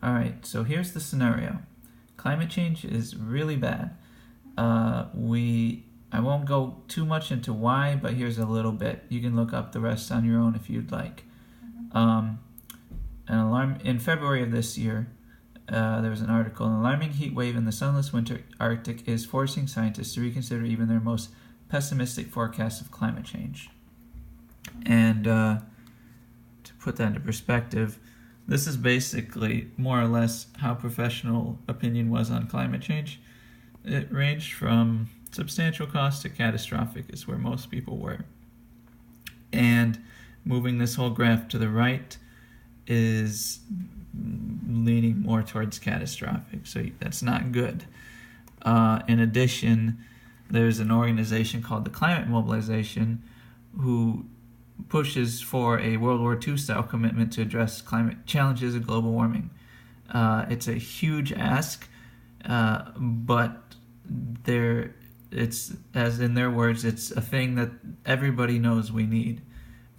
All right, so here's the scenario. Climate change is really bad. I won't go too much into why, but here's a little bit. You can look up the rest on your own if you'd like. In February of this year, there was an article. An alarming heat wave in the sunless winter Arctic is forcing scientists to reconsider even their most pessimistic forecasts of climate change. And to put that into perspective, this is basically more or less how professional opinion was on climate change. It ranged from substantial cost to catastrophic is where most people were. And moving this whole graph to the right is leaning more towards catastrophic, so that's not good. In addition, there's an organization called the Climate Mobilization who pushes for a World War II style commitment to address climate challenges of global warming. It's a huge ask, but it's, as in their words, it's a thing that everybody knows we need.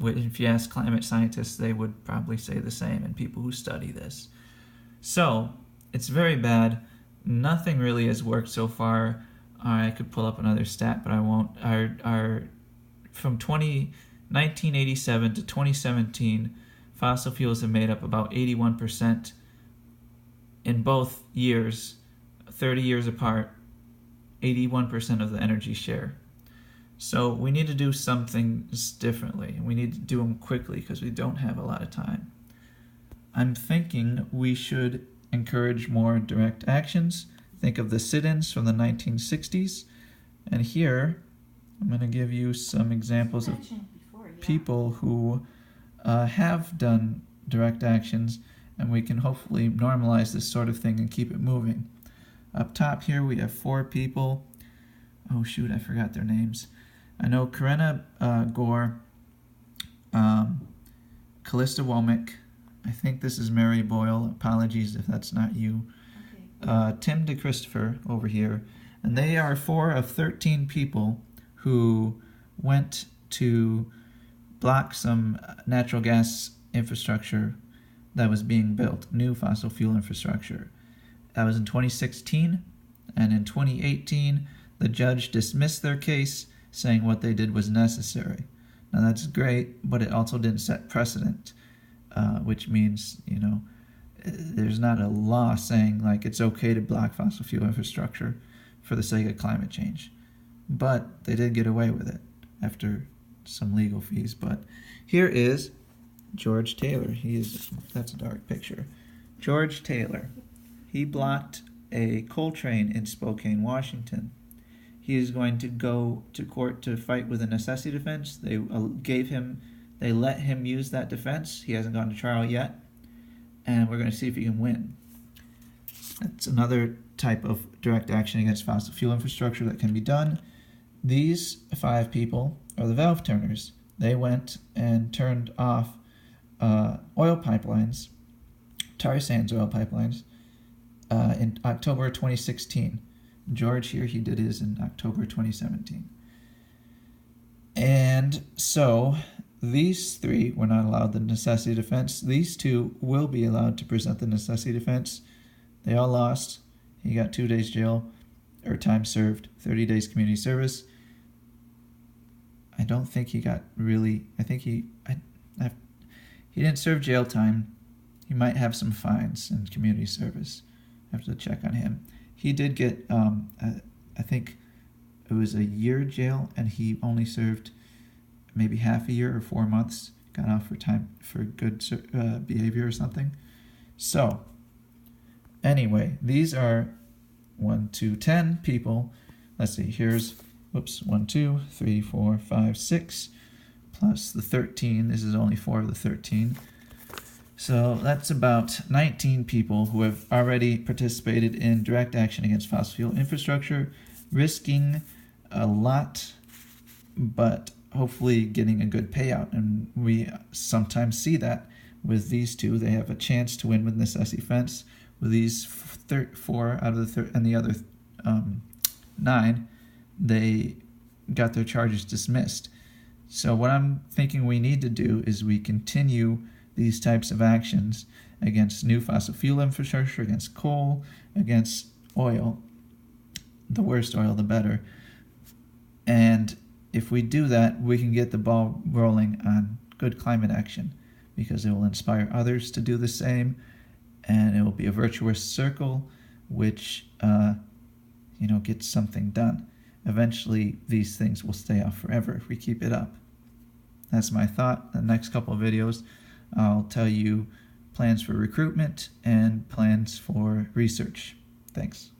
If you ask climate scientists, they would probably say the same, and people who study this. So, it's very bad. Nothing really has worked so far. I could pull up another stat, but I won't. From 1987 to 2017, fossil fuels have made up about 81% in both years, 30 years apart, 81% of the energy share. So we need to do some things differently. We need to do them quickly because we don't have a lot of time. I'm thinking we should encourage more direct actions. Think of the sit-ins from the 1960s. And here, I'm going to give you some examples of people who have done direct actions, and we can hopefully normalize this sort of thing and keep it moving. Up top here, we have 4 people. Oh shoot, I forgot their names. I know Corinna Gore, Callista Womack, I think this is Mary Boyle, apologies if that's not you, Tim DeChristopher over here, and they are 4 of 13 people who went to block some natural gas infrastructure that was being built, new fossil fuel infrastructure. That was in 2016, and in 2018, the judge dismissed their case, saying what they did was necessary. Now that's great, but it also didn't set precedent, which means, there's not a law saying like it's okay to block fossil fuel infrastructure for the sake of climate change. But they did get away with it after some legal fees. But here is George Taylor. That's a dark picture. George Taylor. He blocked a coal train in Spokane, Washington. He is going to go to court to fight with a necessity defense. They let him use that defense. He hasn't gone to trial yet, and we're going to see if he can win. That's another type of direct action against fossil fuel infrastructure that can be done. These 5 people are the valve turners. They went and turned off oil pipelines, tar sands oil pipelines, in October 2016. George here, he did his in October 2017. And so these 3 were not allowed the necessity defense. These 2 will be allowed to present the necessity defense. They all lost. He got 2 days jail, or time served, 30 days community service. I don't think he got really, I think he didn't serve jail time. He might have some fines and community service. I have to check on him. He did get, I think it was a year jail, and he only served maybe half a year or 4 months. Got off for time for good behavior or something. So, anyway, these are 10 people. Let's see, here's, 1, 2, 3, 4, 5, 6, plus the 13. This is only 4 of the 13. So that's about 19 people who have already participated in direct action against fossil fuel infrastructure, risking a lot, but hopefully getting a good payout. And we sometimes see that with these 2. They have a chance to win with necessity defense. With these 4 out of the and the other 9, they got their charges dismissed. So what I'm thinking we need to do is we continue these types of actions, against new fossil fuel infrastructure, against coal, against oil. The worse oil, the better. And if we do that, we can get the ball rolling on good climate action, because it will inspire others to do the same, and it will be a virtuous circle which gets something done. Eventually, these things will stay off forever if we keep it up. That's my thought. In the next couple of videos, I'll tell you plans for recruitment and plans for research. Thanks.